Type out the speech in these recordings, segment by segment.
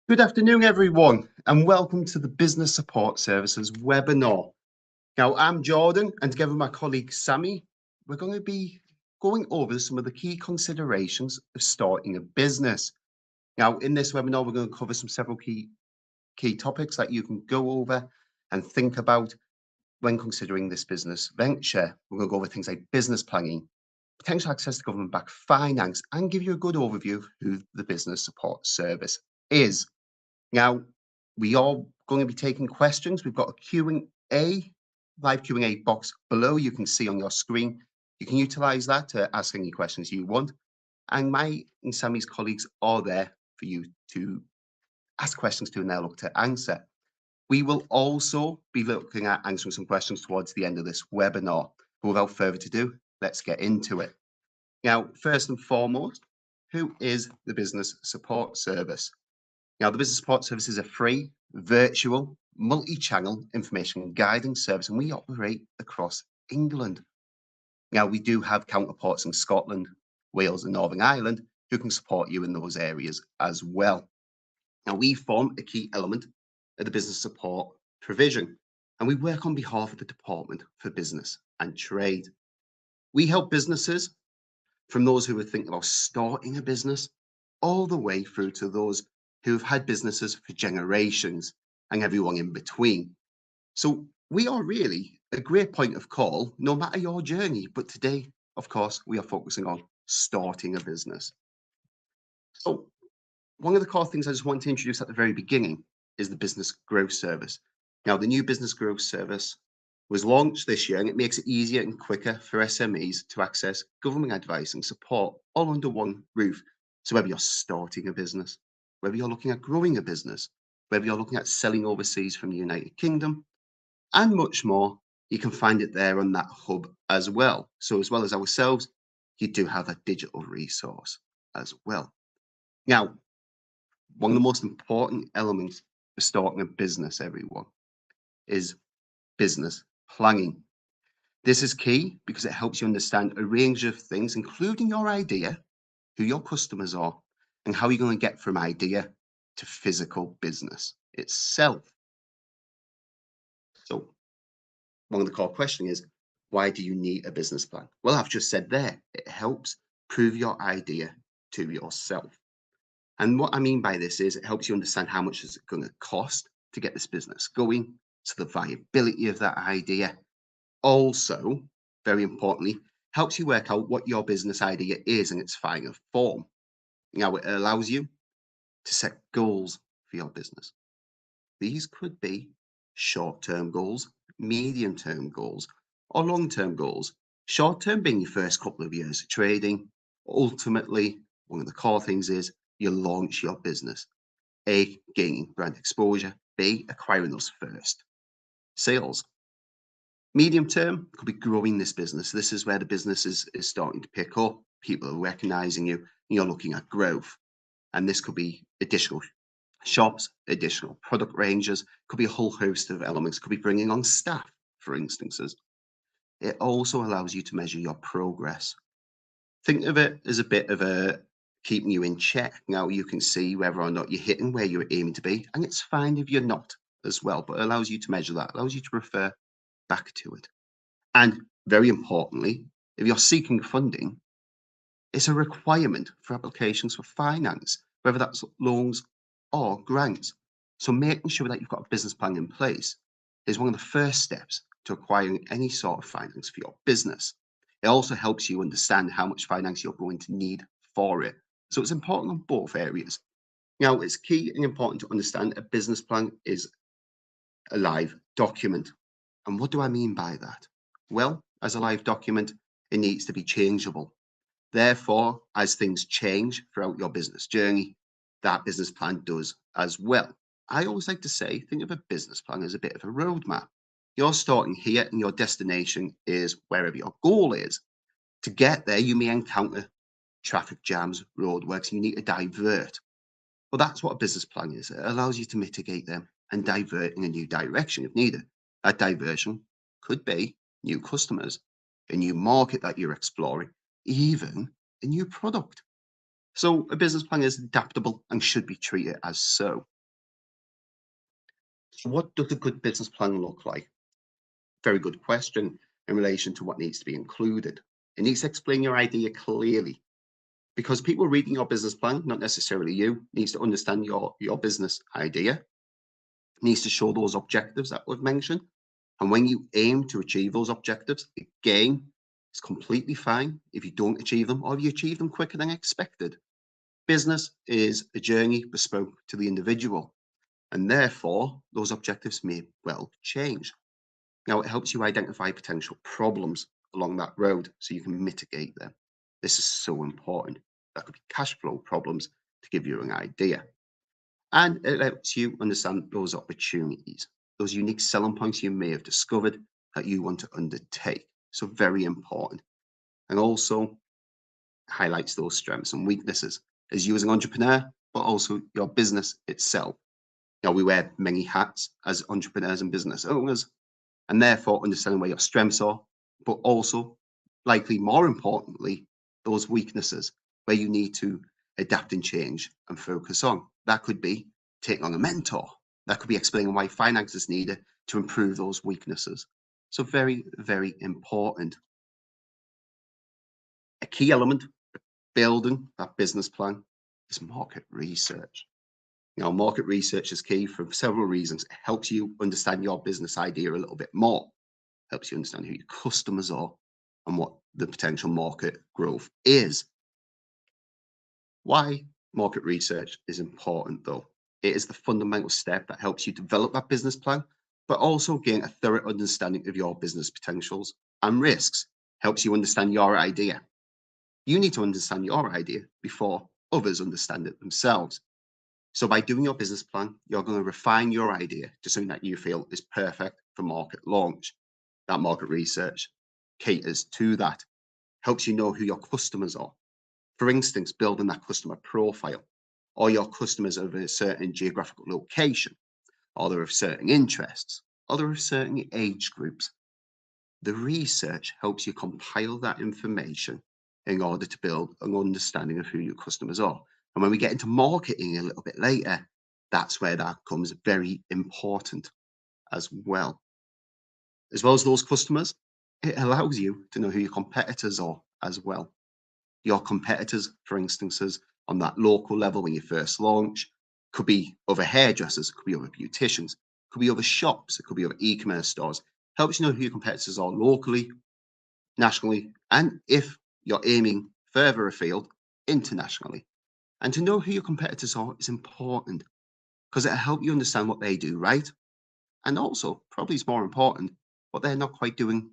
Good afternoon, everyone, and welcome to the Business Support Services webinar. Now, I'm Jordan, and together with my colleague Sammy, we're going to be going over some of the key considerations of starting a business. Now, in this webinar, we're going to cover several key topics that you can go over and think about when considering this business venture. We're going to go over things like business planning, potential access to government-backed finance, and give you a good overview of who the Business Support Service is. Now, we are going to be taking questions. We've got a Q&A, live Q&A box below you can see on your screen. You can utilize that to ask any questions you want. And my and Sammy's colleagues are there for you to ask questions to, and they'll look to answer. We will also be looking at answering some questions towards the end of this webinar. But without further ado, let's get into it. Now, first and foremost, who is the Business Support Service? Now, the Business Support Service is a free, virtual, multi-channel information and guidance service, and we operate across England. Now, we do have counterparts in Scotland, Wales, and Northern Ireland who can support you in those areas as well. Now, we form a key element of the business support provision, and we work on behalf of the Department for Business and Trade. We help businesses from those who are thinking about starting a business all the way through to those who have had businesses for generations and everyone in between. So we are really a great point of call, no matter your journey. But today, of course, we are focusing on starting a business. So one of the core things I just want to introduce at the very beginning is the Business Growth Service. Now, the new Business Growth Service was launched this year, and it makes it easier and quicker for SMEs to access government advice and support all under one roof. So whether you're starting a business, whether you're looking at growing a business, whether you're looking at selling overseas from the United Kingdom, and much more, you can find it there on that hub as well. So as well as ourselves, you do have a digital resource as well. Now, one of the most important elements for starting a business, everyone, is business planning. This is key because it helps you understand a range of things, including your idea, who your customers are, and how you're going to get from idea to physical business itself. So one of the core questions is, why do you need a business plan? Well, I've just said there, it helps prove your idea to yourself. And what I mean by this is it helps you understand how much is it going to cost to get this business going, so the viability of that idea. Also, very importantly, helps you work out what your business idea is in its final form. Now, it allows you to set goals for your business. These could be short-term goals, medium-term goals, or long-term goals. Short-term being your first couple of years of trading. Ultimately, one of the core things is you launch your business. A, gaining brand exposure. B, acquiring those first sales. Medium term could be growing this business. This is where the business is starting to pick up. People are recognizing you. You're looking at growth. And this could be additional shops, additional product ranges, could be a whole host of elements, could be bringing on staff, for instances. It also allows you to measure your progress. Think of it as a bit of a keeping you in check. Now you can see whether or not you're hitting where you're aiming to be, and it's fine if you're not as well, but it allows you to measure that, allows you to refer back to it. And very importantly, if you're seeking funding, it's a requirement for applications for finance, whether that's loans or grants. So making sure that you've got a business plan in place is one of the first steps to acquiring any sort of finance for your business. It also helps you understand how much finance you're going to need for it. So it's important on both areas. Now, it's key and important to understand a business plan is a live document. And what do I mean by that? Well, as a live document, it needs to be changeable. Therefore, as things change throughout your business journey, that business plan does as well. I always like to say, think of a business plan as a bit of a roadmap. You're starting here and your destination is wherever your goal is. To get there, you may encounter traffic jams, roadworks, and you need to divert. Well, that's what a business plan is. It allows you to mitigate them and divert in a new direction if needed. That diversion could be new customers, a new market that you're exploring, even a new product. So a business plan is adaptable and should be treated as so. So what does a good business plan look like? Very good question in relation to what needs to be included. It needs to explain your idea clearly because people reading your business plan, not necessarily you, needs to understand your business idea, needs to show those objectives that we've mentioned. And when you aim to achieve those objectives, again, it's completely fine if you don't achieve them or if you achieve them quicker than expected. Business is a journey bespoke to the individual, and therefore those objectives may well change. Now, it helps you identify potential problems along that road so you can mitigate them. This is so important. That could be cash flow problems to give you an idea. And it helps you understand those opportunities, those unique selling points you may have discovered that you want to undertake. So, very important. And also highlights those strengths and weaknesses as you as an entrepreneur, but also your business itself. You know, we wear many hats as entrepreneurs and business owners, and therefore understanding where your strengths are, but also, likely more importantly, those weaknesses where you need to adapt and change and focus on. That could be taking on a mentor. That could be explaining why finance is needed to improve those weaknesses. So very, very important. A key element of building that business plan is market research. Now, market research is key for several reasons. It helps you understand your business idea a little bit more, helps you understand who your customers are and what the potential market growth is. Why market research is important, though. It is the fundamental step that helps you develop that business plan, but also gain a thorough understanding of your business potentials and risks, helps you understand your idea. You need to understand your idea before others understand it themselves. So by doing your business plan, you're going to refine your idea to something that you feel is perfect for market launch. That market research caters to that, helps you know who your customers are. For instance, building that customer profile, or your customers of a certain geographical location, or they're of certain interests, or they're of certain age groups. The research helps you compile that information in order to build an understanding of who your customers are. And when we get into marketing a little bit later, that's where that comes very important as well. As well as those customers, it allows you to know who your competitors are as well. Your competitors, for instances, on that local level when you first launch, could be other hairdressers, it could be other beauticians, it could be other shops, it could be other e-commerce stores. Helps you know who your competitors are locally, nationally, and if you're aiming further afield, internationally. And to know who your competitors are is important because it'll help you understand what they do right. And also, probably is more important, what they're not quite doing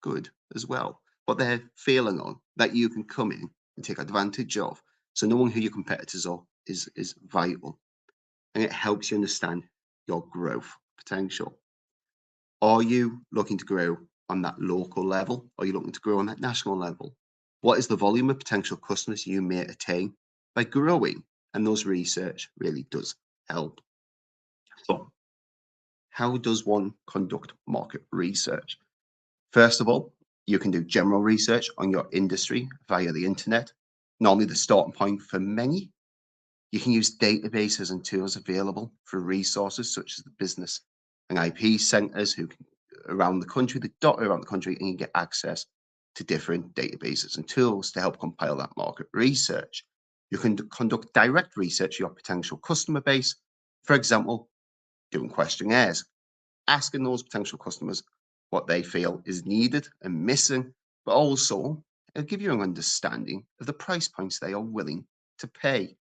good as well. What they're failing on that you can come in and take advantage of. So knowing who your competitors are is vital. And it helps you understand your growth potential. Are you looking to grow on that local level? Are you looking to grow on that national level? What is the volume of potential customers you may attain by growing? And those research really does help. So how does one conduct market research? First of all, you can do general research on your industry via the internet. Normally the starting point for many. You can use databases and tools available for resources such as the business and IP centers who can around the country, they dot around the country, and you get access to different databases and tools to help compile that market research. You can conduct direct research of your potential customer base. For example, doing questionnaires, asking those potential customers what they feel is needed and missing, but also it'll give you an understanding of the price points they are willing to pay.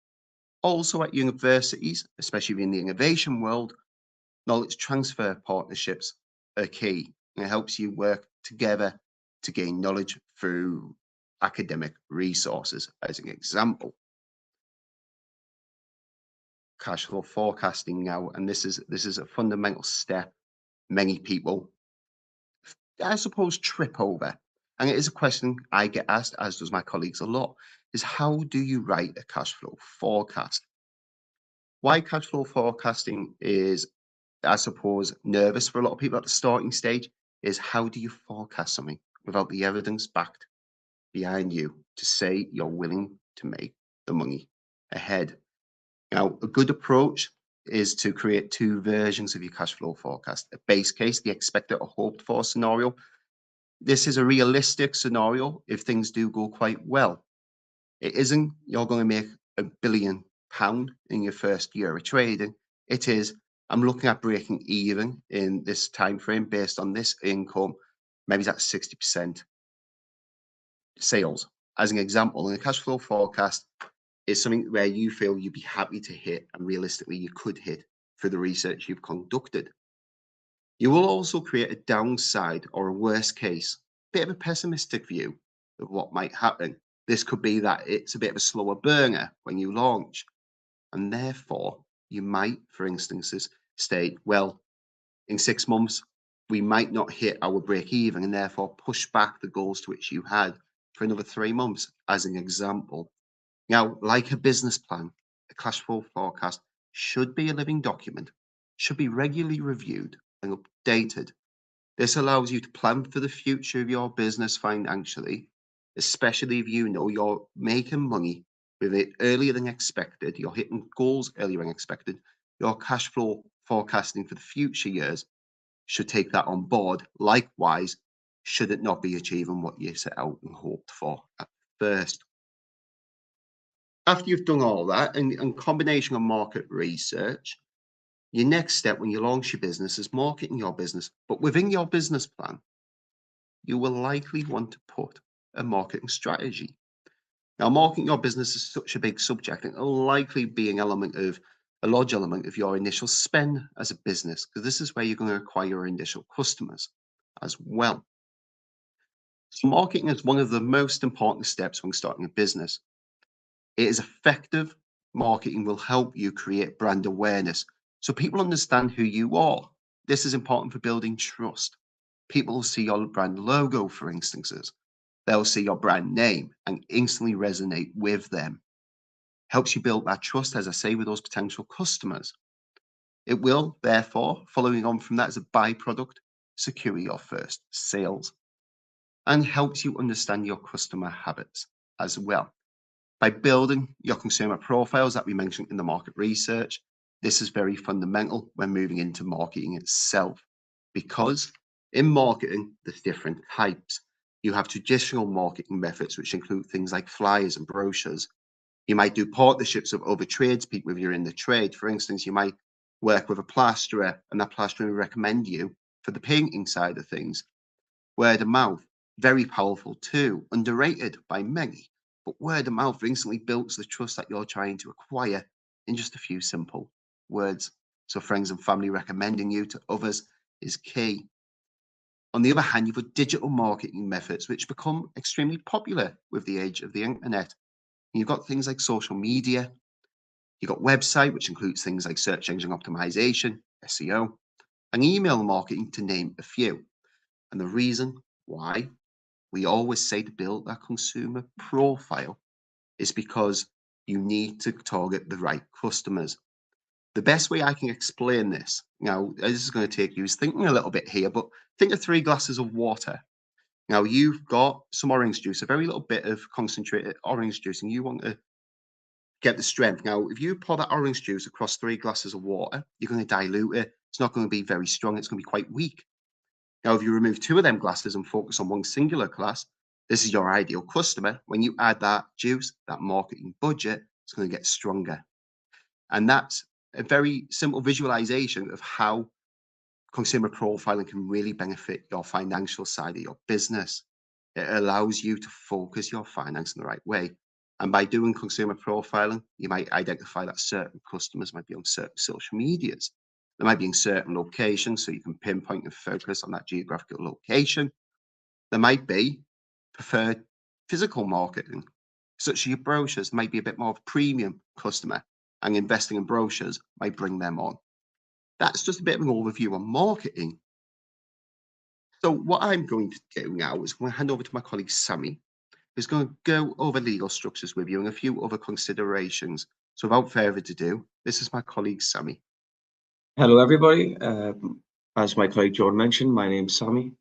Also at universities, especially in the innovation world, knowledge transfer partnerships are key. And it helps you work together to gain knowledge through academic resources. As an example, cash flow forecasting now, and this is a fundamental step many people, I suppose, trip over. And it is a question I get asked, as does my colleagues a lot, is how do you write a cash flow forecast? Why cash flow forecasting is, I suppose, nervous for a lot of people at the starting stage is how do you forecast something without the evidence backed behind you to say you're willing to make the money ahead? Now, a good approach is to create two versions of your cash flow forecast. A base case, the expected or hoped for scenario. This is a realistic scenario if things do go quite well. It isn't you're going to make £1 billion in your first year of trading. It is I'm looking at breaking even in this time frame based on this income. Maybe that's 60% sales. As an example, in a cash flow forecast is something where you feel you'd be happy to hit and realistically you could hit through the research you've conducted. You will also create a downside or a worst case, bit of a pessimistic view of what might happen. This could be that it's a bit of a slower burner when you launch, and therefore you might, for instance, state, well, in 6 months, we might not hit our break even and therefore push back the goals to which you had for another 3 months, as an example. Now, like a business plan, a cash flow forecast should be a living document, should be regularly reviewed and updated. This allows you to plan for the future of your business financially, especially if you know you're making money with it earlier than expected, you're hitting goals earlier than expected. Your cash flow forecasting for the future years should take that on board. Likewise, should it not be achieving what you set out and hoped for at first. After you've done all that, and combination of market research, your next step when you launch your business is marketing your business. But within your business plan, you will likely want to put a marketing strategy. Now, marketing your business is such a big subject, it will likely be a large element of your initial spend as a business, because this is where you're going to acquire your initial customers as well. So marketing is one of the most important steps when starting a business. It is effective. Marketing will help you create brand awareness so people understand who you are. This is important for building trust. People will see your brand logo, for instances. They'll see your brand name and instantly resonate with them. Helps you build that trust, as I say, with those potential customers. It will, therefore, following on from that as a byproduct, secure your first sales and helps you understand your customer habits as well. By building your consumer profiles that we mentioned in the market research, this is very fundamental when moving into marketing itself, because in marketing, there's different types. You have traditional marketing methods, which include things like flyers and brochures. You might do partnerships with other tradespeople if you're in the trade. For instance, you might work with a plasterer and that plasterer will recommend you for the painting side of things. Word of mouth, very powerful too, underrated by many. But word of mouth instantly builds the trust that you're trying to acquire in just a few simple words. So friends and family recommending you to others is key. On the other hand, you've got digital marketing methods which become extremely popular with the age of the internet. You've got things like social media, you've got website, which includes things like search engine optimization, SEO, and email marketing, to name a few. And the reason why we always say to build that consumer profile is because you need to target the right customers. The best way I can explain this, now this is going to take you thinking a little bit here, but think of 3 glasses of water. Now you've got some orange juice, a very little bit of concentrated orange juice, and you want to get the strength. Now, if you pour that orange juice across 3 glasses of water, you're going to dilute it. It's not going to be very strong. It's going to be quite weak. Now, if you remove 2 of them glasses and focus on one singular glass, this is your ideal customer. When you add that juice, that marketing budget, it's going to get stronger. And that's a very simple visualization of how consumer profiling can really benefit your financial side of your business. It allows you to focus your finance in the right way. And by doing consumer profiling, you might identify that certain customers might be on certain social medias. They might be in certain locations, so you can pinpoint and focus on that geographical location. There might be preferred physical marketing, such as your brochures might be a bit more of a premium customer, and investing in brochures might bring them on. That's just a bit of an overview on marketing. So what I'm going to do now is I'm going to hand over to my colleague Sammy, who's going to go over legal structures with you and a few other considerations. So without further ado, this is my colleague Sammy. Hello, everybody. As my colleague John mentioned, my name's Sammy.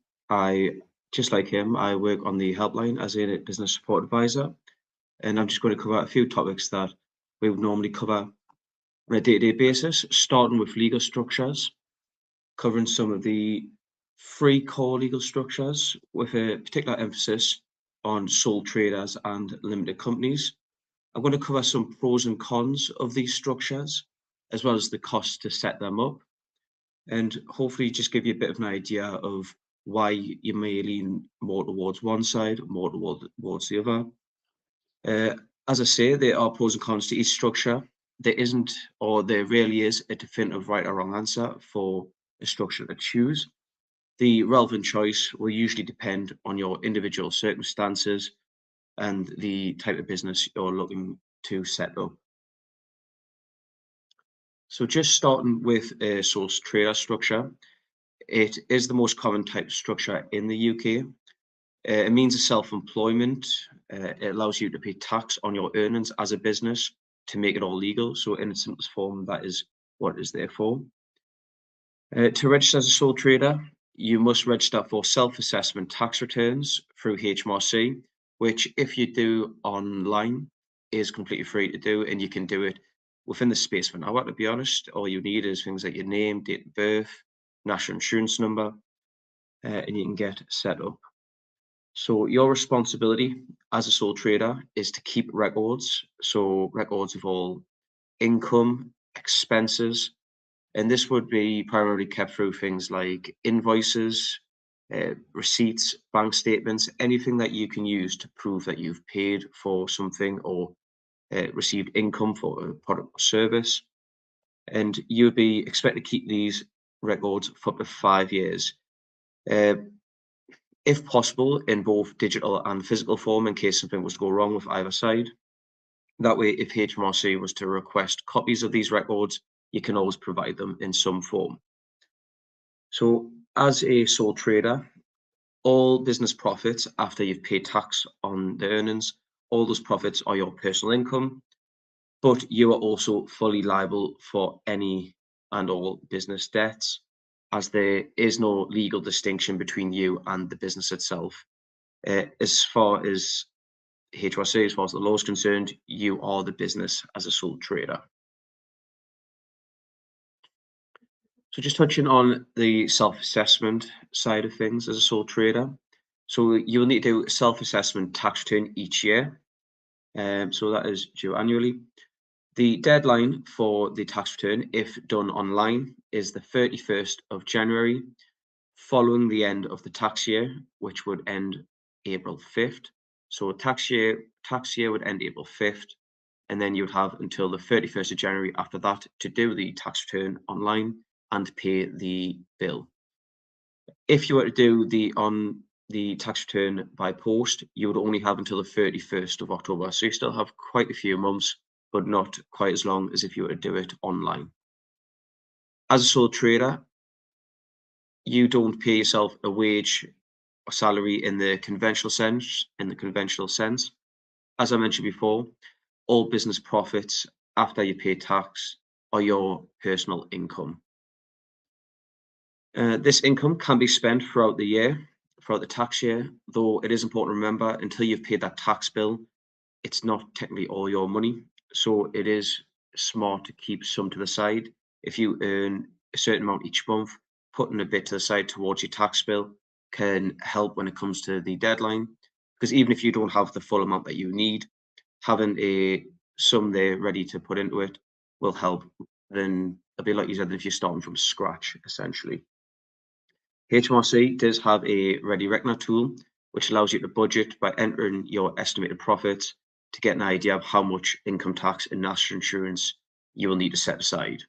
Just like him, I work on the helpline as a business support advisor, and I'm just going to cover a few topics that we would normally cover on a day-to-day basis, starting with legal structures, covering some of the three core legal structures with a particular emphasis on sole traders and limited companies. I'm going to cover some pros and cons of these structures, as well as the cost to set them up, and hopefully just give you a bit of an idea of why you may lean more towards one side, more towards the other. As I say, there are pros and cons to each structure. There isn't, or there really is, a definitive right or wrong answer for a structure to choose. The relevant choice will usually depend on your individual circumstances and the type of business you're looking to set up. So just starting with a sole trader structure, it is the most common type of structure in the UK. It means a self-employment. It allows you to pay tax on your earnings as a business to make it all legal. So in its simplest form, that is what it is there for. To register as a sole trader, you must register for self-assessment tax returns through HMRC, which if you do online is completely free to do, and you can do it within the space of an hour, to be honest. All you need is things like your name, date of birth, national insurance number, and you can get set up. So your responsibility as a sole trader is to keep records. So records of all income, expenses, and this would be primarily kept through things like invoices, receipts, bank statements, anything that you can use to prove that you've paid for something or received income for a product or service. And you would be expected to keep these records for up to 5 years. If possible, in both digital and physical form, in case something was to go wrong with either side. That way, if HMRC was to request copies of these records, you can always provide them in some form. So as a sole trader, all business profits after you've paid tax on the earnings, all those profits are your personal income, but you are also fully liable for any and all business debts, as there is no legal distinction between you and the business itself. As far as HMRC, as far as the law is concerned, you are the business as a sole trader. So just touching on the self-assessment side of things as a sole trader. So you'll need to do a self-assessment tax return each year. So that is due annually. The deadline for the tax return, if done online, is the 31st of January, following the end of the tax year, which would end April 5th. So tax year would end April 5th, and then you would have until the 31st of January after that to do the tax return online and pay the bill. If you were to do the tax return by post, you would only have until the 31st of October. So you still have quite a few months, but not quite as long as if you were to do it online. As a sole trader, you don't pay yourself a wage or salary in the conventional sense. As I mentioned before, all business profits after you pay tax are your personal income. This income can be spent throughout the tax year, though it is important to remember until you've paid that tax bill, it's not technically all your money. So it is smart to keep some to the side. If you earn a certain amount each month, putting a bit to the side towards your tax bill can help when it comes to the deadline. Because even if you don't have the full amount that you need, having a sum there ready to put into it will help. Then it'll be like you said, if you're starting from scratch, essentially. HMRC does have a Ready Reckoner tool, which allows you to budget by entering your estimated profits to get an idea of how much income tax and national insurance you will need to set aside.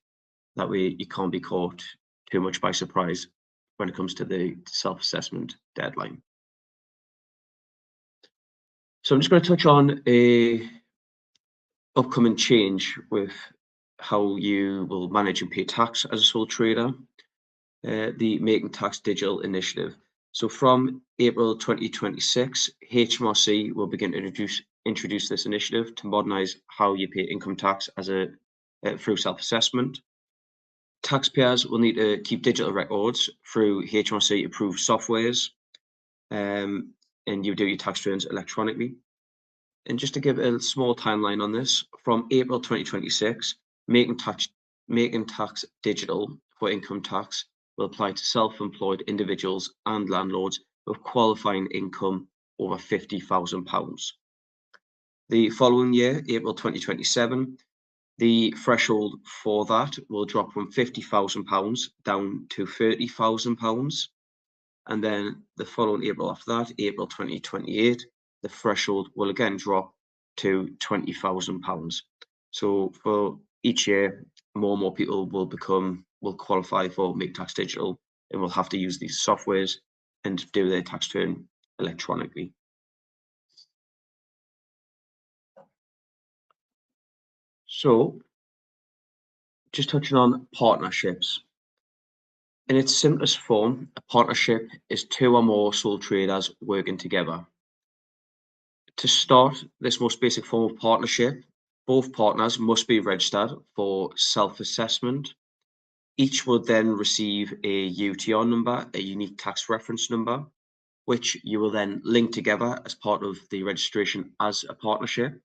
That way you can't be caught too much by surprise when it comes to the self-assessment deadline. So I'm just going to touch on a upcoming change with how you will manage and pay tax as a sole trader. The Making Tax Digital initiative. So from April 2026, HMRC will begin to introduce this initiative to modernise how you pay income tax as through self-assessment. Taxpayers will need to keep digital records through HMRC approved softwares, and you do your tax returns electronically. And just to give a small timeline on this, from April 2026, Making making tax digital for income tax will apply to self-employed individuals and landlords with qualifying income over £50,000. The following year, April 2027, the threshold for that will drop from £50,000 down to £30,000. And then the following April after that, April 2028, the threshold will again drop to £20,000. So for each year, more and more people will qualify for Make Tax Digital and will have to use these softwares and do their tax return electronically. So just touching on partnerships. In its simplest form, a partnership is two or more sole traders working together. To start this most basic form of partnership, both partners must be registered for self-assessment. Each will then receive a UTR number, a unique tax reference number, which you will then link together as part of the registration as a partnership.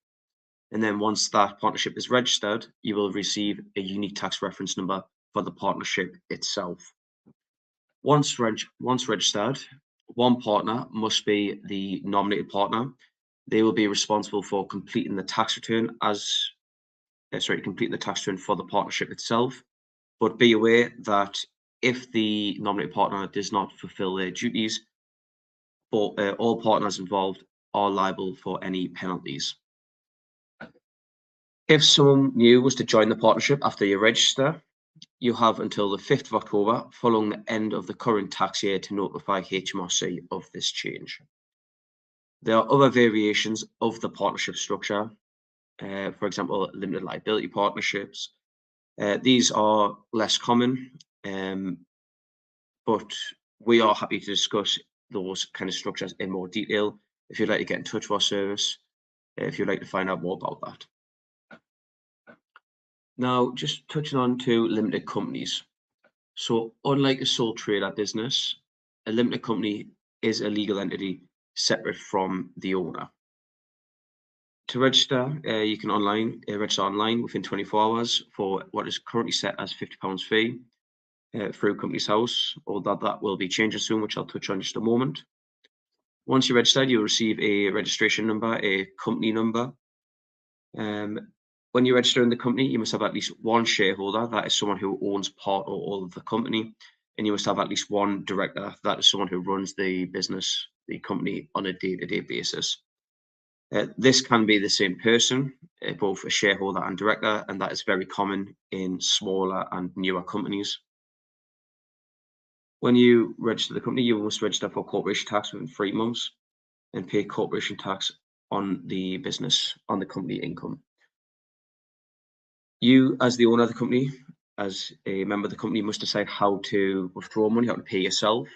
And then once that partnership is registered, you will receive a unique tax reference number for the partnership itself. Once registered, one partner must be the nominated partner. They will be responsible for completing the tax return for the partnership itself. But be aware that if the nominated partner does not fulfill their duties, all partners involved are liable for any penalties. If someone new was to join the partnership after you register, you have until the 5th of October following the end of the current tax year to notify HMRC of this change. There are other variations of the partnership structure, for example, limited liability partnerships. These are less common, but we are happy to discuss those kind of structures in more detail if you'd like to get in touch with our service, if you'd like to find out more about that. Now, just touching on to limited companies. So unlike a sole trader business, a limited company is a legal entity separate from the owner. To register, you can register online within 24 hours for what is currently set as £50 fee through Companies House, although that will be changing soon, which I'll touch on in just a moment. Once you're registered, you'll receive a registration number, a company number. When you register in the company, you must have at least one shareholder, that is someone who owns part or all of the company, and you must have at least one director, that is someone who runs the business, the company on a day-to-day basis. This can be the same person, both a shareholder and director, and that is very common in smaller and newer companies. When you register the company, you must register for corporation tax within 3 months and pay corporation tax on the business, on the company income. You, as the owner of the company, as a member of the company, must decide how to withdraw money, how to pay yourself.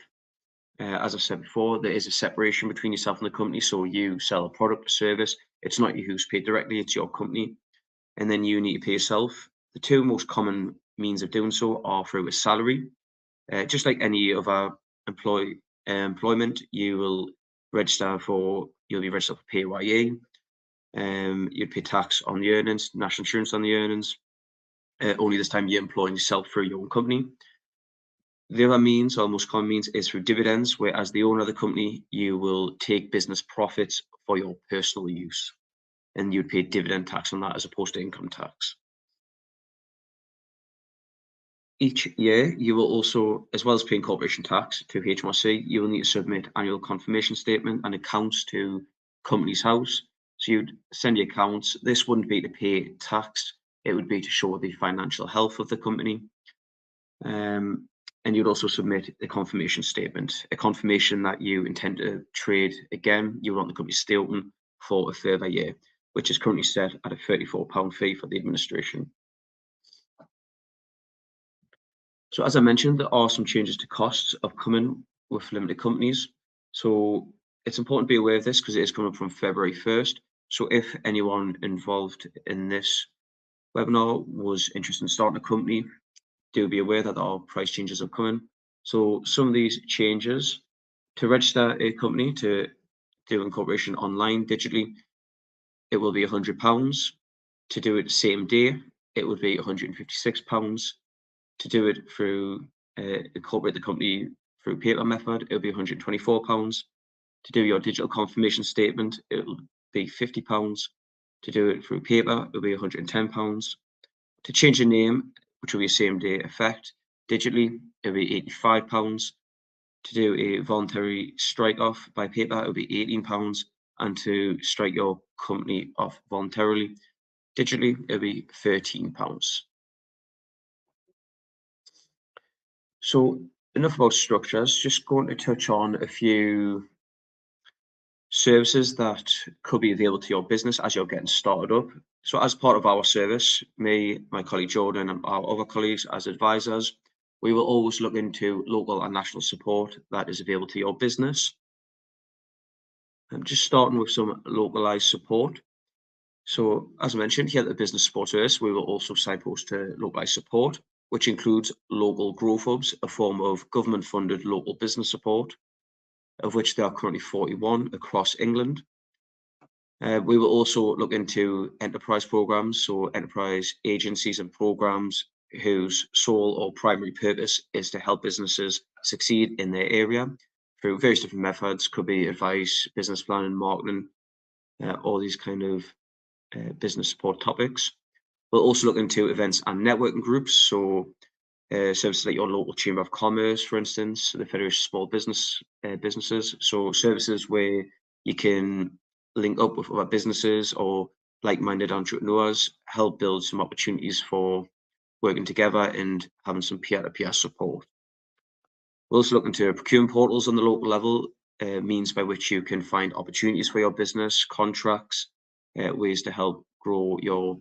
As I said before, there is a separation between yourself and the company. So you sell a product or service. It's not you who's paid directly, it's your company. And then you need to pay yourself. The two most common means of doing so are through a salary. Just like any other employment, you'll be registered for PAYE. You'd pay tax on the earnings, national insurance on the earnings. Only this time you're employing yourself through your own company. The other means, or most common means, is through dividends, where as the owner of the company, you will take business profits for your personal use, and you'd pay dividend tax on that as opposed to income tax. Each year, you will also, as well as paying corporation tax to HMRC, you will need to submit annual confirmation statement and accounts to Companies House. So you'd send your accounts. This wouldn't be to pay tax, it would be to show the financial health of the company. And you'd also submit a confirmation statement, a confirmation that you intend to trade again. You want the company to stay open for a further year, which is currently set at a £34 fee for the administration. So as I mentioned, there are some changes to costs upcoming with limited companies. So it's important to be aware of this because it is coming up from February 1st. So if anyone involved in this webinar was interested in starting a company, do be aware that there are price changes upcoming. So some of these changes: to register a company, to do incorporation online digitally, it will be £100. To do it same day, it would be £156. To do it through incorporate the company through paper method, it would be £124. To do your digital confirmation statement, it will be £50. To do it through paper, it will be £110. To change the name, which will be same day effect, digitally, it will be £85. To do a voluntary strike off by paper, it will be £18. And to strike your company off voluntarily, digitally, it will be £13. So enough about structures, just going to touch on a few services that could be available to your business as you're getting started up. So as part of our service, me, my colleague Jordan, and our other colleagues as advisors, we will always look into local and national support that is available to your business. I'm just starting with some localized support. So as I mentioned here at the Business Support Service, we will also signpost to localized support, which includes local growth hubs, a form of government-funded local business support, of which there are currently 41 across England. We will also look into enterprise programs, so enterprise agencies and programs whose sole or primary purpose is to help businesses succeed in their area through various different methods, could be advice, business planning, marketing, all these kind of business support topics. We'll also look into events and networking groups, so services like your local Chamber of Commerce, for instance, the Federation of Small Businesses. So services where you can link up with other businesses or like-minded entrepreneurs, help build some opportunities for working together and having some peer-to-peer support. We'll also look into procurement portals on the local level, means by which you can find opportunities for your business, contracts, ways to help grow your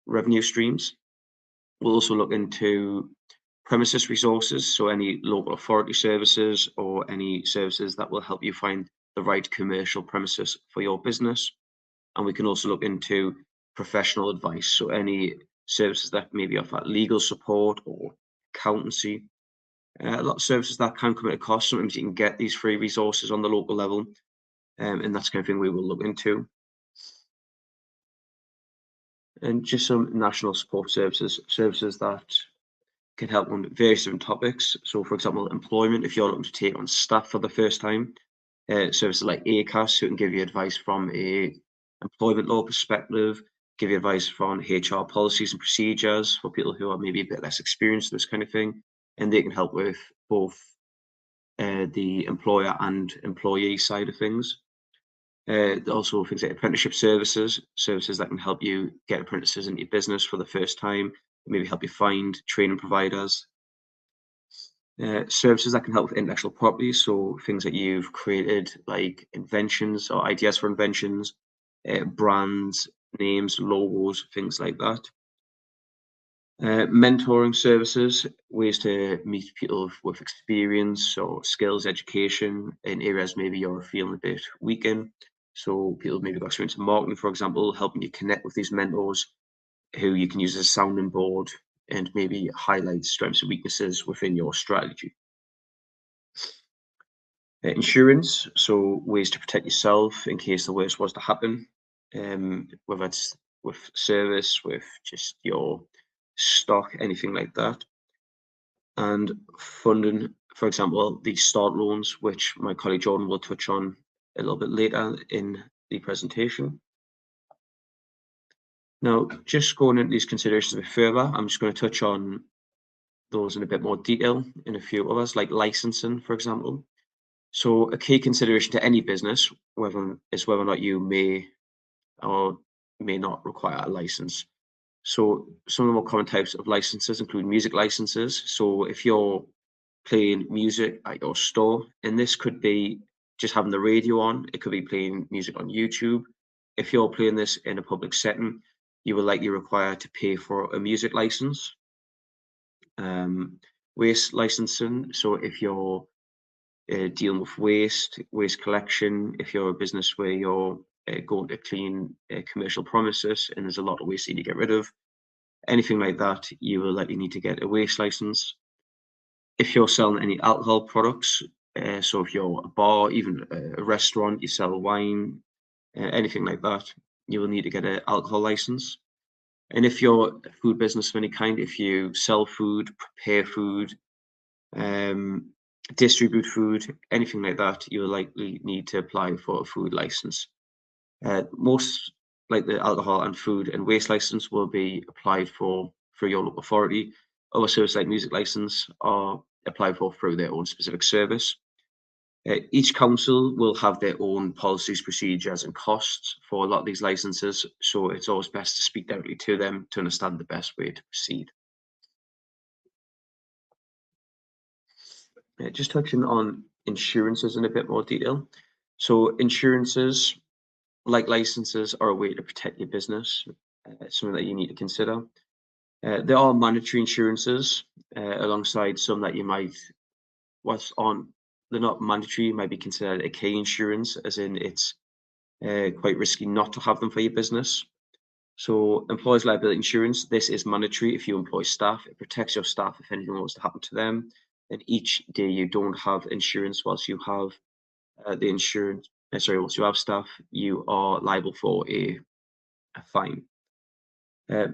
revenue streams. We'll also look into premises resources, so any local authority services or any services that will help you find the right commercial premises for your business. And we can also look into professional advice, so any services that maybe offer legal support or accountancy. A lot of services that can come at a cost. Sometimes you can get these free resources on the local level, and that's the kind of thing we will look into. And just some national support services, services that can help on various different topics. So, for example, employment, if you're looking to take on staff for the first time, services like ACAS, who can give you advice from a employment law perspective, give you advice from HR policies and procedures for people who are maybe a bit less experienced, this kind of thing. And they can help with both the employer and employee side of things. Also things like apprenticeship services, services that can help you get apprentices into your business for the first time, maybe help you find training providers. Services that can help with intellectual property, so things that you've created like inventions or ideas for inventions, brands, names, logos, things like that. Mentoring services, ways to meet people with experience or skills, education in areas maybe you're feeling a bit weak in. So people maybe got experience in marketing, for example, helping you connect with these mentors who you can use as a sounding board and maybe highlight strengths and weaknesses within your strategy. Insurance, so ways to protect yourself in case the worst was to happen, whether it's with service, with just your stock, anything like that. And funding, for example, the start loans, which my colleague Jordan will touch on a little bit later in the presentation. Now, just going into these considerations a bit further, I'm just going to touch on those in a bit more detail in a few others, like licensing, for example. So a key consideration to any business, whether or not you may or may not require a license. So some of the more common types of licenses include music licenses. So if you're playing music at your store, and this could be just having the radio on, it could be playing music on YouTube. If you're playing this in a public setting, you will likely require to pay for a music license. Waste licensing, so if you're dealing with waste collection, if you're a business where you're going to clean commercial premises and there's a lot of waste you need to get rid of, anything like that, you will likely need to get a waste license. If you're selling any alcohol products, so if you're a bar, even a restaurant, you sell wine, anything like that, you will need to get an alcohol license. And if you're a food business of any kind, if you sell food, prepare food, um, distribute food, anything like that, you will likely need to apply for a food license. Most, like the alcohol and food and waste license, will be applied for through your local authority. Other services like music license are applied for through their own specific service. Each council will have their own policies, procedures, and costs for a lot of these licenses, so it's always best to speak directly to them to understand the best way to proceed. Just touching on insurances in a bit more detail. So insurances, like licenses, are a way to protect your business, something that you need to consider. There are mandatory insurances alongside some that you might, what's on, they're not mandatory, might be considered a K insurance, as in it's quite risky not to have them for your business. So employers liability insurance, this is mandatory if you employ staff. It protects your staff if anything was to happen to them. And each day you don't have insurance whilst you have the insurance, once you have staff, you are liable for a fine. Uh,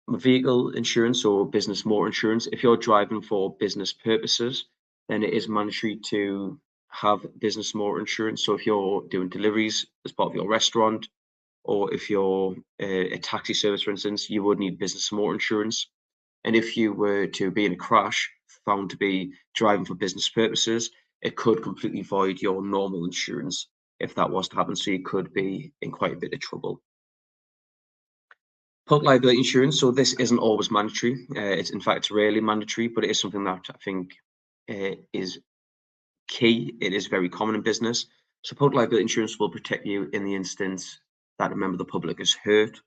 Vehicle insurance or business motor insurance, if you're driving for business purposes, then it is mandatory to have business motor insurance. So if you're doing deliveries as part of your restaurant, or if you're a taxi service, for instance, you would need business motor insurance. And if you were to be in a crash, found to be driving for business purposes, it could completely void your normal insurance if that was to happen. So you could be in quite a bit of trouble. Public liability insurance. So this isn't always mandatory. It's, in fact, it's rarely mandatory, but it is something that I think is key. It is very common in business. So public liability insurance will protect you in the instance that a member of the public is hurt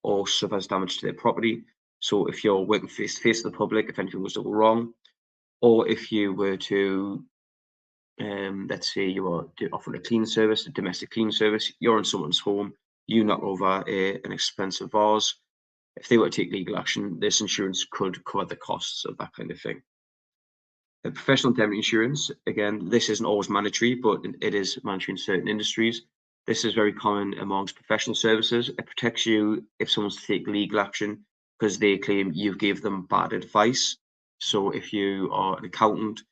or suffers damage to their property. So if you're working face to face with the public, if anything was to go wrong, or if you were to, let's say you are offering a cleaning service, a domestic cleaning service, you're in someone's home, you knock over an expensive vase. If they were to take legal action, this insurance could cover the costs of that kind of thing. Professional indemnity insurance, again, this isn't always mandatory, but it is mandatory in certain industries. This is very common amongst professional services. It protects you if someone's to take legal action because they claim you gave them bad advice. So if you are an accountant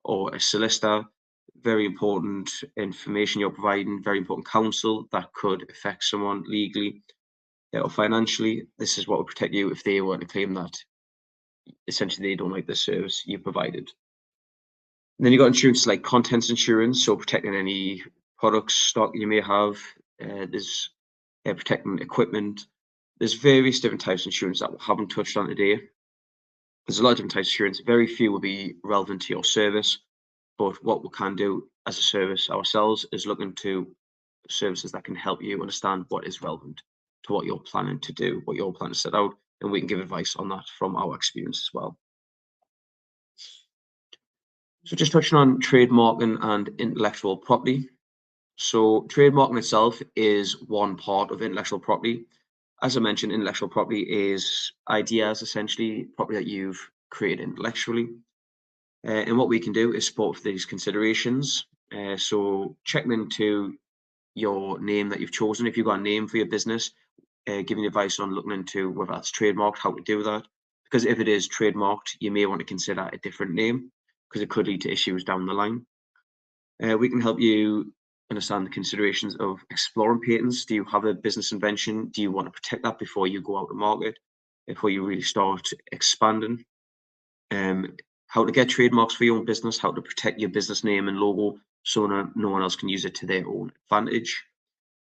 or a solicitor, very important information you're providing, very important counsel that could affect someone legally or financially. This is what would protect you if they were to claim that essentially they don't like the service you provided. And then you've got insurance like contents insurance, so protecting any products, stock you may have. There's protecting equipment. There's various different types of insurance that we haven't touched on today. There's a lot of different types of insurance. Very few will be relevant to your service, but what we can do as a service ourselves is look into services that can help you understand what is relevant to what you're planning to do, what you're planning to set out, and we can give advice on that from our experience as well. So just touching on trademarking and intellectual property. So trademarking itself is one part of intellectual property. As I mentioned, intellectual property is ideas, essentially, property that you've created intellectually. And what we can do is support for these considerations. So checking into your name that you've chosen. If you've got a name for your business, giving advice on looking into whether that's trademarked, how to do that. Because if it is trademarked, you may want to consider a different name because it could lead to issues down the line. We can help you understand the considerations of exploring patents. Do you have a business invention? Do you want to protect that before you go out to market, before you really start expanding? How to get trademarks for your own business, how to protect your business name and logo so no one else can use it to their own advantage.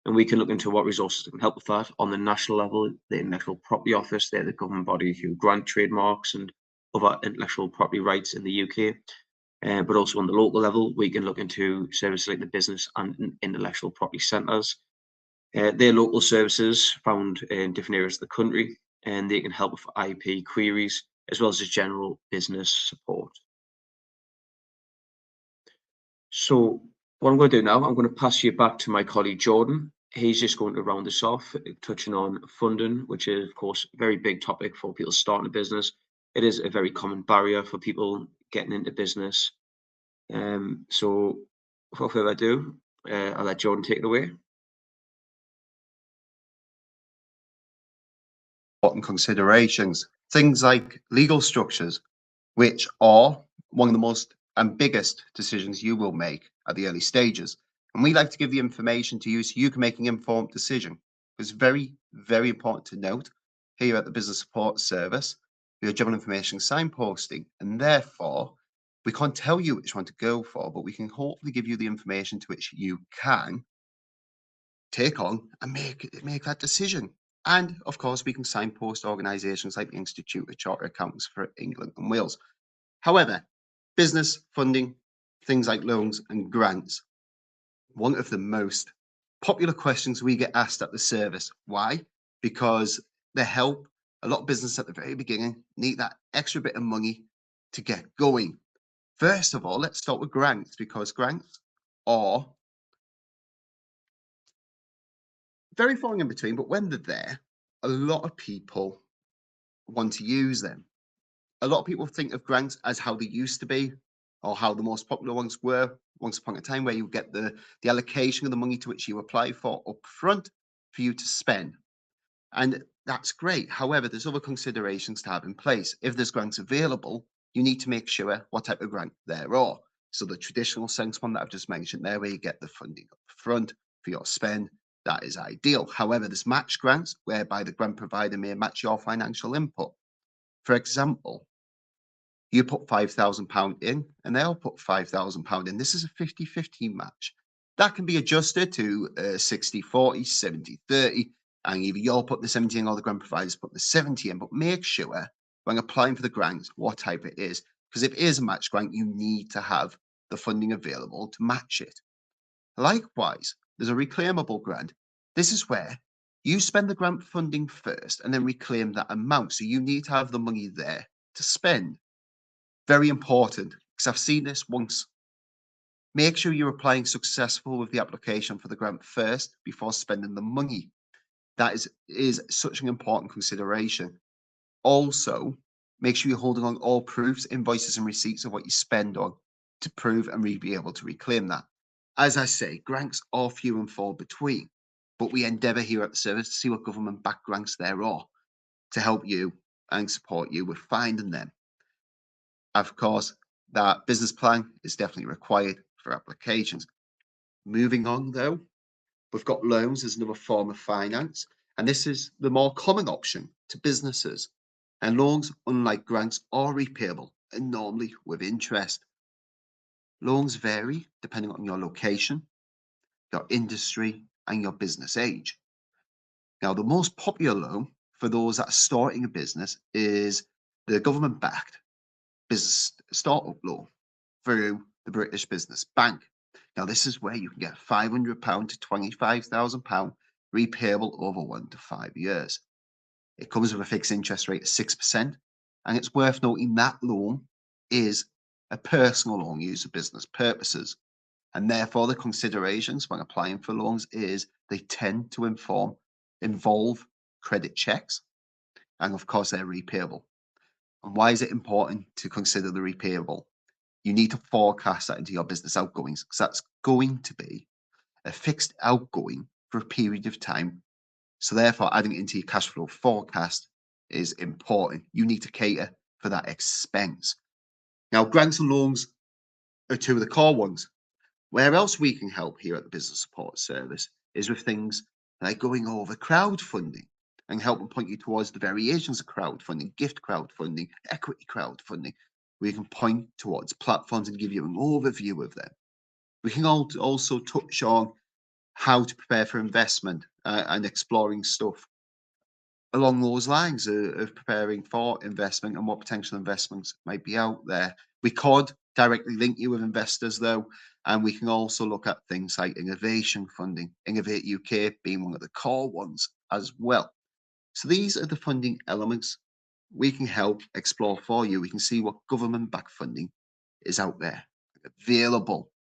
And we can look into what resources can help with that. On the national level, the Intellectual Property Office, they're the government body who grant trademarks and other intellectual property rights in the UK. But also on the local level, we can look into services like the business and intellectual property centres. They're local services found in different areas of the country, and they can help with IP queries as well as just general business support. So what I'm going to do now, I'm going to pass you back to my colleague Jordan. He's just going to round this off, touching on funding, which is, of course, a very big topic for people starting a business. It is a very common barrier for people getting into business. So without further ado, I'll let Jordan take it away. important considerations. Things like legal structures, which are one of the most and biggest decisions you will make at the early stages. And we like to give the information to you so you can make an informed decision. It's very, very important to note here at the Business Support Service, we are general information signposting, and therefore we can't tell you which one to go for, but we can hopefully give you the information to which you can take on and make that decision. And of course, we can signpost organisations like the Institute of Chartered Accountants for England and Wales. However, business funding, things like loans and grants, one of the most popular questions we get asked at the service. Why? Because they help a lot of business at the very beginning need that extra bit of money to get going. First of all, let's start with grants, because grants are very far in between, but when they're there, a lot of people want to use them. A lot of people think of grants as how they used to be, or how the most popular ones were once upon a time, where you get the allocation of the money to which you apply for up front for you to spend. And that's great. However, there's other considerations to have in place. If there's grants available, you need to make sure what type of grant there are. So the traditional sense one that I've just mentioned there, where you get the funding up front for your spend, that is ideal. However, there's match grants, whereby the grant provider may match your financial input. For example, you put £5,000 in and they'll put £5,000 in. This is a 50-50 match. That can be adjusted to 60-40, 70-30, and either you'll put the 70 in or the grant providers put the 70 in, but make sure when applying for the grant what type it is, because if it is a match grant, you need to have the funding available to match it. Likewise, there's a reclaimable grant. This is where you spend the grant funding first and then reclaim that amount. So you need to have the money there to spend. Very important, because I've seen this once. Make sure you're applying successful with the application for the grant first before spending the money. That is such an important consideration. Also, make sure you're holding on all proofs, invoices, and receipts of what you spend on to prove and be able to reclaim that. As I say, grants are few and far between, but we endeavour here at the service to see what government-backed grants there are to help you and support you with finding them. Of course, that business plan is definitely required for applications. Moving on, though, we've got loans as another form of finance, and this is the more common option to businesses. And loans, unlike grants, are repayable and normally with interest. Loans vary depending on your location, your industry, and your business age. Now, the most popular loan for those that are starting a business is the government-backed business startup loan through the British Business Bank. Now, this is where you can get £500 to £25,000 repayable over 1 to 5 years. It comes with a fixed interest rate of 6%, and it's worth noting that loan is a personal loan used for business purposes, and therefore the considerations when applying for loans is they tend to involve credit checks, and of course they're repayable. And why is it important to consider the repayable? You need to forecast that into your business outgoings, because that's going to be a fixed outgoing for a period of time. So therefore, adding it into your cash flow forecast is important. You need to cater for that expense. Now, grants and loans are two of the core ones. Where else we can help here at the Business Support Service is with things like going over crowdfunding and helping point you towards the variations of crowdfunding, gift crowdfunding, equity crowdfunding. We can point towards platforms and give you an overview of them. We can also touch on how to prepare for investment and exploring stuff along those lines of preparing for investment and what potential investments might be out there. We could directly link you with investors, though, and we can also look at things like innovation funding, Innovate UK being one of the core ones as well. So these are the funding elements we can help explore for you. We can see what government-backed funding is out there available,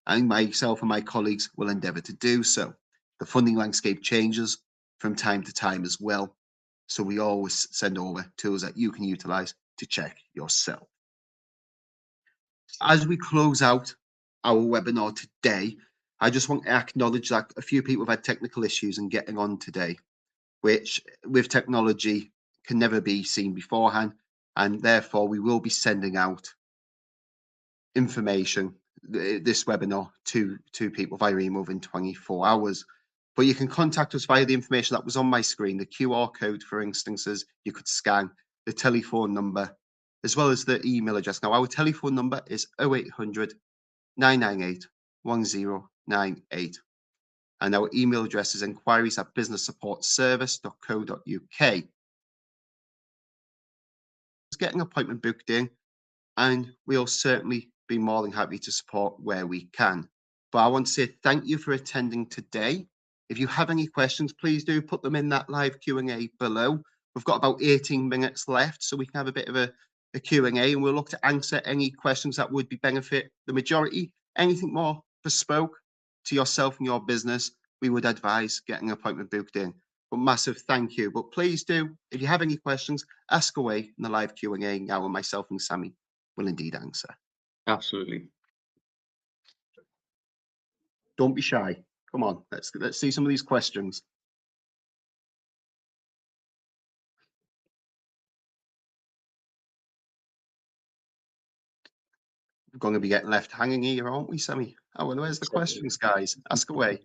and myself and my colleagues will endeavour to do so. The funding landscape changes from time to time as well, so we always send over tools that you can utilise to check yourself. As we close out our webinar today, I just want to acknowledge that a few people have had technical issues in getting on today, which with technology can never be seen beforehand, and therefore we will be sending out information, this webinar, to people via email within 24 hours. But you can contact us via the information that was on my screen, the QR code, for instances, you could scan, the telephone number, as well as the email address. Now, our telephone number is 0800 998 1098. And our email address is enquiries@businesssupportservice.co.uk. It's getting an appointment booked in, and we'll certainly be more than happy to support where we can. But I want to say thank you for attending today. If you have any questions, please do put them in that live Q&A below. We've got about 18 minutes left, so we can have a bit of a Q&A, and we'll look to answer any questions that would be benefit the majority. Anything more bespoke to yourself and your business, we would advise getting an appointment booked in. But massive thank you. But please do, if you have any questions, ask away in the live Q&A now, and myself and Sammy will indeed answer. Absolutely. Don't be shy. Come on, let's see some of these questions. We're going to be getting left hanging here, aren't we, Sammy? Oh, well, where's the questions, guys? Ask away.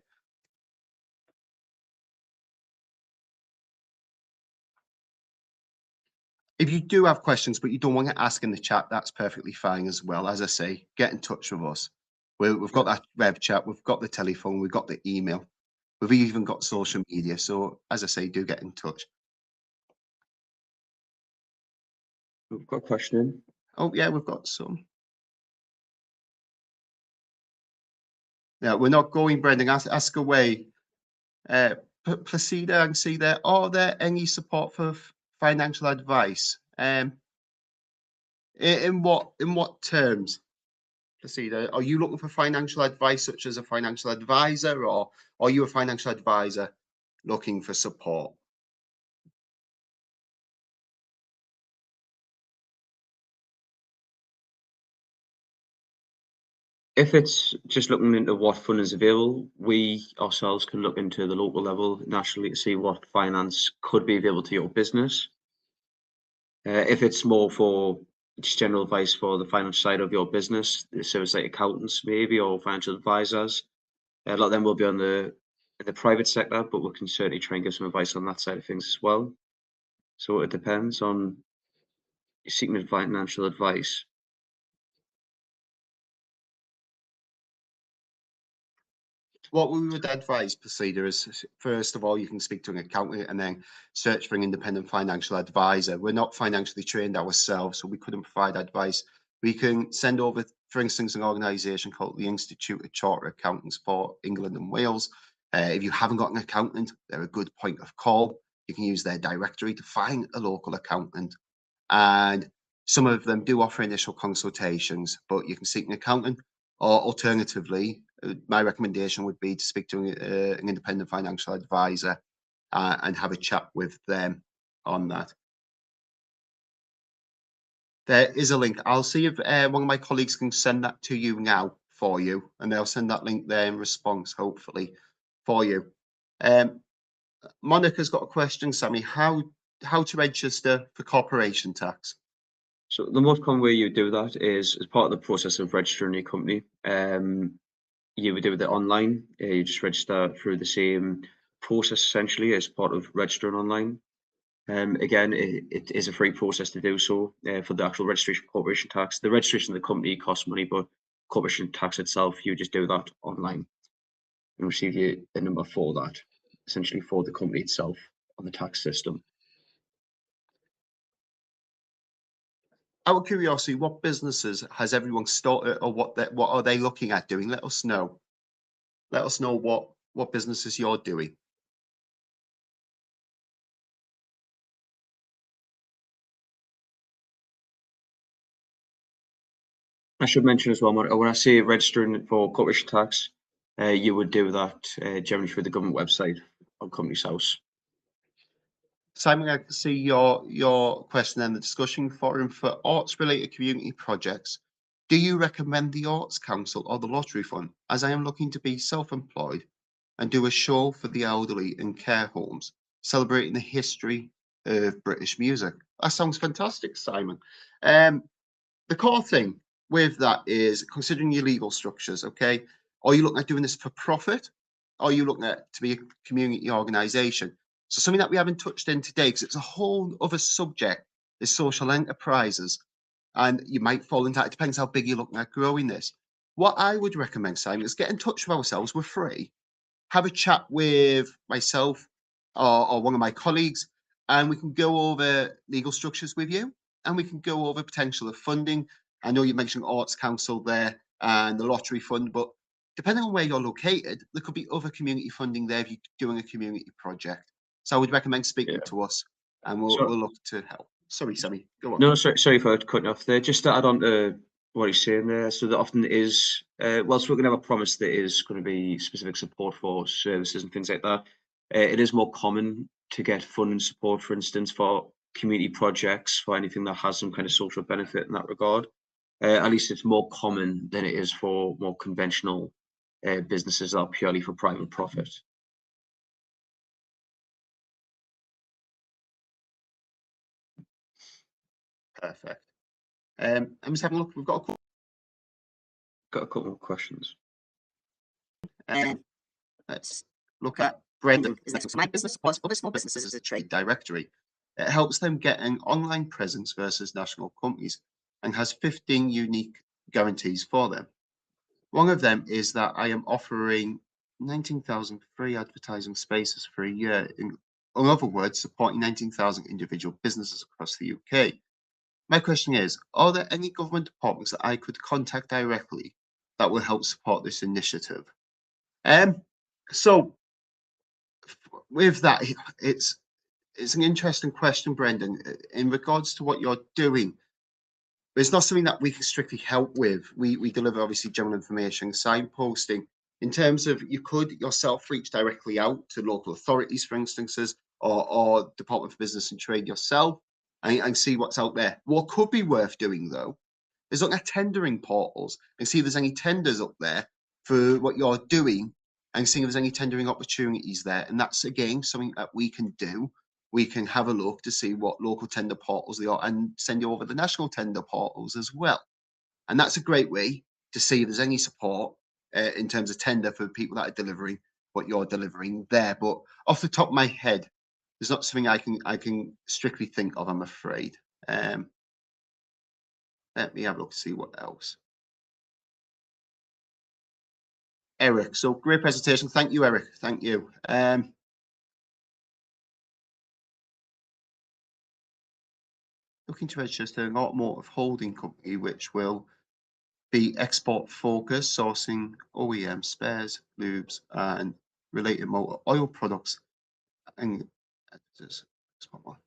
If you do have questions, but you don't want to ask in the chat, that's perfectly fine as well. As I say, get in touch with us. We've got that web chat, we've got the telephone, we've got the email, we've even got social media. So, as I say, do get in touch. We've got a question in. Oh, yeah, we've got some. Yeah, we're not going, Brendan. Ask away. Placida, I can see there. Are there any support for financial advice? In what terms, Placida? Are you looking for financial advice, such as a financial advisor, or are you a financial advisor looking for support? If it's just looking into what fund is available, we ourselves can look into the local level nationally to see what finance could be available to your business. If it's more for just general advice for the finance side of your business, the service like accountants maybe, or financial advisors, a lot of them will be on in the private sector, but we can certainly try and give some advice on that side of things as well. So it depends on seeking financial advice. What we would advise, Placida, is first of all, you can speak to an accountant and then search for an independent financial advisor. We're not financially trained ourselves, so we couldn't provide advice. We can send over, for instance, an organisation called the Institute of Chartered Accountants for England and Wales. If you haven't got an accountant, they're a good point of call. You can use their directory to find a local accountant. And some of them do offer initial consultations, but you can seek an accountant, or alternatively, my recommendation would be to speak to an independent financial advisor and have a chat with them on that. There is a link. I'll see if one of my colleagues can send that to you now for you, and they'll send that link there in response, hopefully, for you. Monica's got a question, Sammy. How to register for corporation tax? So the most common way you do that is as part of the process of registering your company. You would do it online. You just register through the same process essentially as part of registering online. Again, it is a free process to do so for the actual registration of corporation tax. The registration of the company costs money, but corporation tax itself, you just do that online and receive a number for that, essentially for the company itself on the tax system. Out of curiosity, what businesses has everyone started, or what are they looking at doing? Let us know. Let us know what businesses you're doing. I should mention as well, when I say registering for corporation tax, you would do that generally through the government website on Companies House. Simon, I can see your question in the discussion forum for arts-related community projects. Do you recommend the Arts Council or the Lottery Fund, as I am looking to be self-employed and do a show for the elderly in care homes, celebrating the history of British music. That sounds fantastic, Simon. The core thing with that is considering your legal structures, okay? Are you looking at doing this for profit? Or are you looking at to be a community organisation? So something that we haven't touched in today, because it's a whole other subject, is social enterprises. And you might fall into that. It depends how big you're looking at growing this. What I would recommend, Simon, is get in touch with ourselves. We're free. Have a chat with myself or one of my colleagues, and we can go over legal structures with you, and we can go over potential of funding. I know you mentioned Arts Council there and the lottery fund, but depending on where you're located, there could be other community funding there if you're doing a community project. So I would recommend speaking Yeah. to us, and we'll So look to help. Sorry, Sammy, go on. no, sorry for cutting off there. Just to add on to what he's saying there. So that often is, whilst we're going to have a promise that is going to be specific support for services and things like that, it is more common to get funding support, for instance, for community projects, for anything that has some kind of social benefit in that regard. At least it's more common than it is for more conventional businesses that are purely for private profit. Perfect. I'm just having a look. We've got a Got a couple more questions. let's look at Brendan. Is that my business supports other small businesses as a trade directory? It helps them get an online presence versus national companies and has 15 unique guarantees for them. One of them is that I am offering 19,000 free advertising spaces for a year. In other words, supporting 19,000 individual businesses across the UK. My question is, are there any government departments that I could contact directly that will help support this initiative? Um, so with that, it's an interesting question, Brendan. In regards to what you're doing, it's not something that we can strictly help with. We deliver obviously general information, signposting. In terms of you could yourself reach directly out to local authorities, for instances, or Department for Business and Trade yourself and see what's out there. What could be worth doing though is look at tendering portals and see if there's any tenders up there for what you're doing and see if there's any tendering opportunities there. And that's again something that we can do. We can have a look to see what local tender portals they are and send you over the national tender portals as well. And that's a great way to see if there's any support in terms of tender for people that are delivering what you're delivering there. But off the top of my head, there's not something I can strictly think of, I'm afraid. Let me have a look to see what else. Eric, so great presentation. Thank you, Eric. Thank you. Looking to register an automotive holding company which will be export focused, sourcing OEM spares, lubes, and related motor oil products. And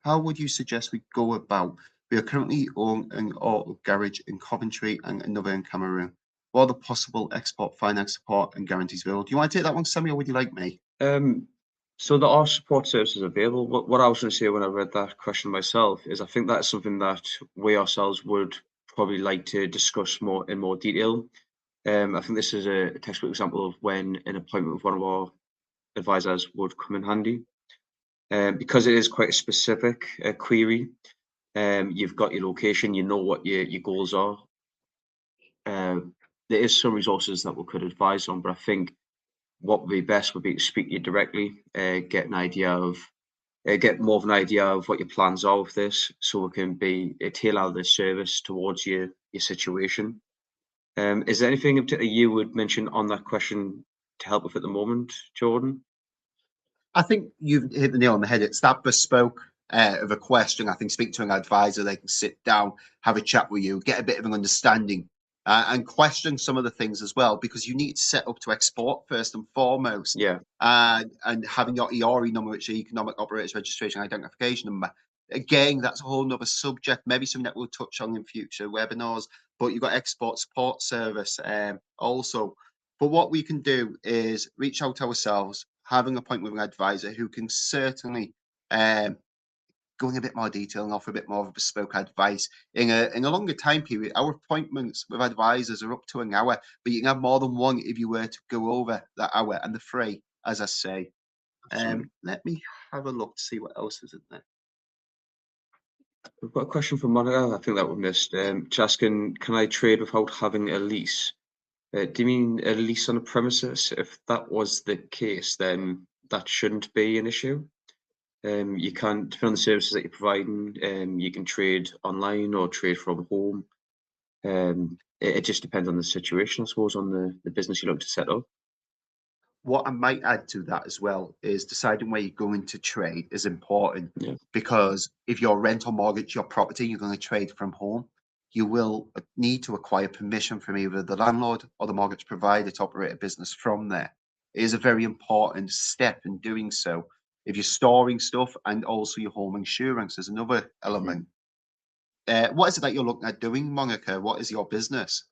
how would you suggest we go about? We are currently on an auto garage in Coventry and another in Cameroon. What are the possible export finance support and guarantees available? Do you want to take that one, Sammy, or would you like me? So there are support services available. What I was going to say when I read that question myself is I think that's something that we ourselves would probably like to discuss more in more detail. I think this is a textbook example of when an appointment with one of our advisors would come in handy. Because it is quite a specific query. You've got your location, you know what your goals are. There is some resources that we could advise on, but I think what would be best would be to speak to you directly, get an idea of, get more of an idea of what your plans are with this, so we can be tailor the service towards your situation. Is there anything in particular you would mention on that question to help with at the moment, Jordan? I think you've hit the nail on the head. It's that bespoke of a question. I think speak to an advisor, they can sit down, have a chat with you, get a bit of an understanding, and question some of the things as well, because you need to set up to export first and foremost. Yeah. And having your ERE number, which is Economic Operators Registration Identification Number. Again, that's a whole nother subject, maybe something that we'll touch on in future webinars. But you've got export support service also. But what we can do is reach out ourselves, have an appointment with an advisor who can certainly go in a bit more detail and offer a bit more of bespoke advice in a longer time period. Our appointments with advisors are up to an hour, but you can have more than one if you were to go over that hour, and they're free, as I say. Let me have a look to see what else is in there. We've got a question from Monica. I think that we missed. Just asking, can I trade without having a lease? Do you mean a lease on a premises? If that was the case, then that shouldn't be an issue. You can, depending on the services that you're providing, you can trade online or trade from home. It just depends on the situation, I suppose, on the business you're looking to set up. What I might add to that as well is deciding where you're going to trade is important, Yeah. because if you're rent or mortgage your property, you're going to trade from home, you will need to acquire permission from either the landlord or the mortgage provider to operate a business from there. It is a very important step in doing so. If you're storing stuff, and also your home insurance is another element. What is it that you're looking at doing, Monica? What is your business?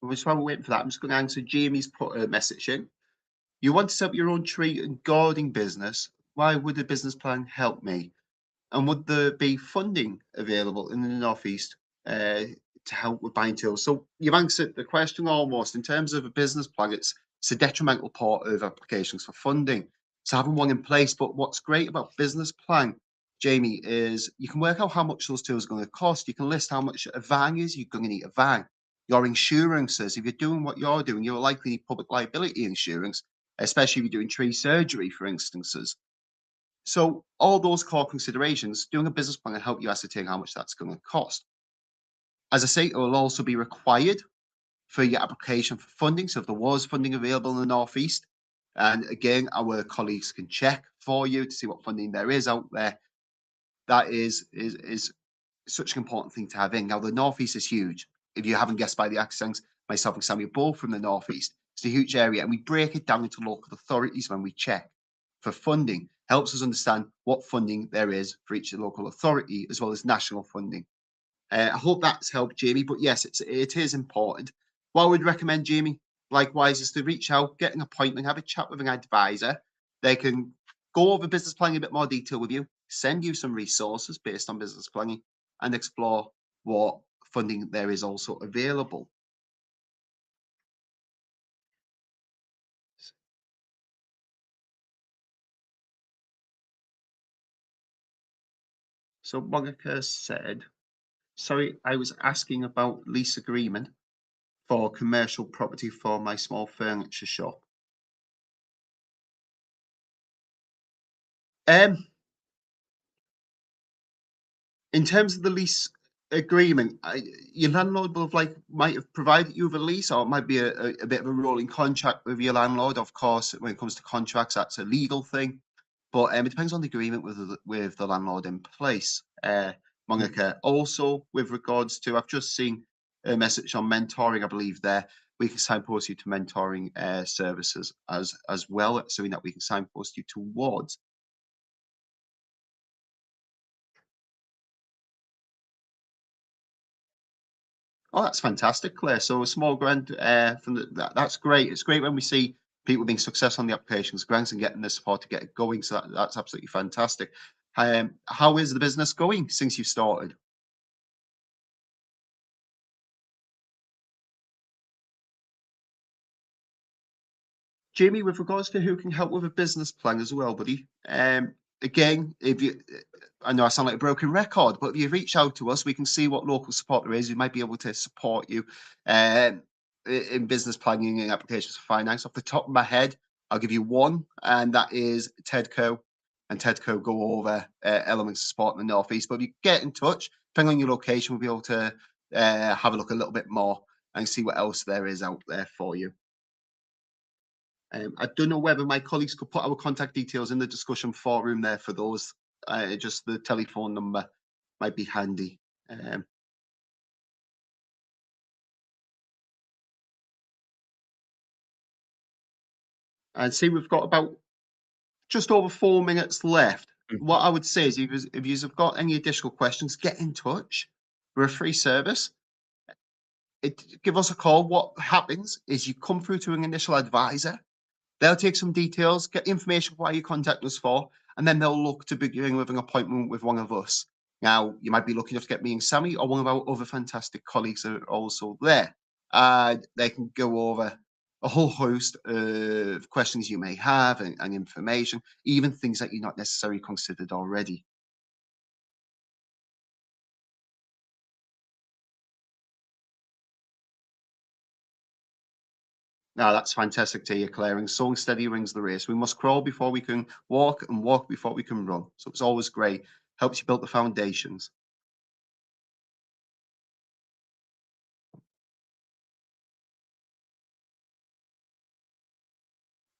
Which while we're waiting for that, I'm just going to answer Jamie's put a message in. You want to set up your own tree and gardening business. Why would a business plan help me? And would there be funding available in the Northeast to help with buying tools? So you've answered the question almost. In terms of a business plan, it's a detrimental part of applications for funding. So having one in place. But what's great about business plan, Jamie, is you can work out how much those tools are going to cost. You can list how much a van is. You're going to need a van. Your insurances, if you're doing what you're doing, you're likely need public liability insurance, especially if you're doing tree surgery, for instances. So all those core considerations, doing a business plan will help you ascertain how much that's going to cost. As I say, it will also be required for your application for funding. So if there was funding available in the Northeast, and again, our colleagues can check for you to see what funding there is out there. That is such an important thing to have in. Now, the Northeast is huge. If you haven't guessed by the accents, myself and Sammy are both from the Northeast. It's a huge area, and we break it down into local authorities when we check for funding. Helps us understand what funding there is for each local authority, as well as national funding. I hope that's helped, Jamie. But yes, it is important. What I would recommend, Jamie, likewise, is to reach out, get an appointment, have a chat with an advisor. They can go over business planning in a bit more detail with you, send you some resources based on business planning, and explore what funding there is also available. So Monica said, sorry, I was asking about lease agreement for commercial property for my small furniture shop. Um, in terms of the lease agreement, your landlord will have might have provided you with a lease, or it might be a bit of a rolling contract with your landlord. Of course, when it comes to contracts, that's a legal thing, but it depends on the agreement with the landlord in place. Monica, also with regards to, I've just seen a message on mentoring. I believe there we can signpost you to mentoring services as well, something that we can signpost you towards. Oh, that's fantastic, Claire. So a small grant from that's great. It's great when we see people being successful on the applications, grants, and getting the support to get it going. So that's absolutely fantastic. How is the business going since you started? Jamie, with regards to who can help with a business plan as well, buddy. Again, if you, I know I sound like a broken record, but if you reach out to us, we can see what local support there is. We might be able to support you um, in business planning and applications for finance. Off the top of my head, I'll give you one, and that is Tedco. And Tedco go over elements of support in the Northeast. But if you get in touch, depending on your location, we'll be able to have a look a little bit more and see what else there is out there for you. I don't know whether my colleagues could put our contact details in the discussion forum there for those. Just the telephone number might be handy. And see, we've got about just over 4 minutes left. Mhm. What I would say is, if you've got any additional questions, get in touch. We're a free service. Give us a call. What happens is you come through to an initial advisor. They'll take some details, get the information why you contact us for, and then they'll look to begin with an appointment with one of us. Now, you might be lucky enough to get me and Sammy or one of our other fantastic colleagues that are also there. They can go over a whole host of questions you may have and information, even things that you're not necessarily considered already. Now, that's fantastic to hear, Claire. And so steady wins the race. We must crawl before we can walk and walk before we can run. So it's always great. Helps you build the foundations.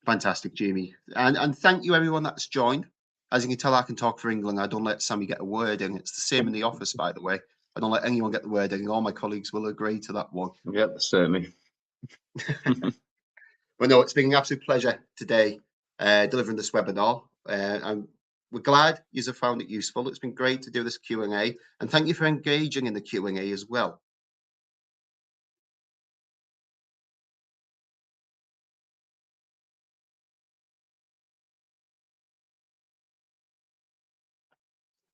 Fantastic, Jamie. And thank you, everyone that's joined. As you can tell, I can talk for England. I don't let Sammy get a word in. It's the same in the office, by the way. I don't let anyone get the word in. All my colleagues will agree to that one. Yep, certainly. Well, no, it's been an absolute pleasure today delivering this webinar. And we're glad you have found it useful. It's been great to do this Q&A. And thank you for engaging in the Q&A as well.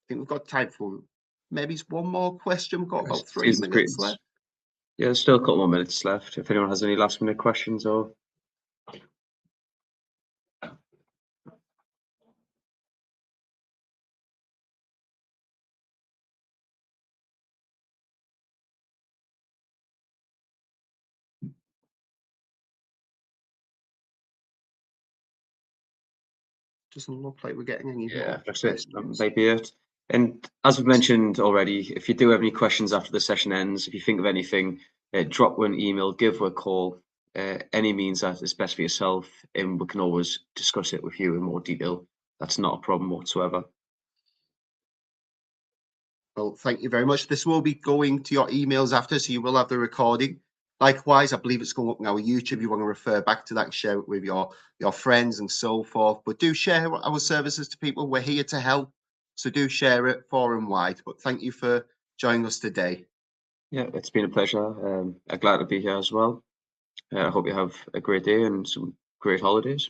I think we've got time for maybe one more question. We've got about 3 minutes left. Yeah, there's still a couple more minutes left. If anyone has any last minute questions or. Doesn't look like we're getting any Yeah, more that's it. questions. Maybe it. And as we've mentioned already, if you do have any questions after the session ends, if you think of anything, drop one email, give her a call, any means that is best for yourself, and we can always discuss it with you in more detail. That's not a problem whatsoever. Well, thank you very much. This will be going to your emails after, so you will have the recording. Likewise, I believe it's going up on our YouTube. You want to refer back to that and share it with your friends and so forth. But do share our services to people. We're here to help. So do share it far and wide. But thank you for joining us today. Yeah, it's been a pleasure. I'm glad to be here as well. I hope you have a great day and some great holidays.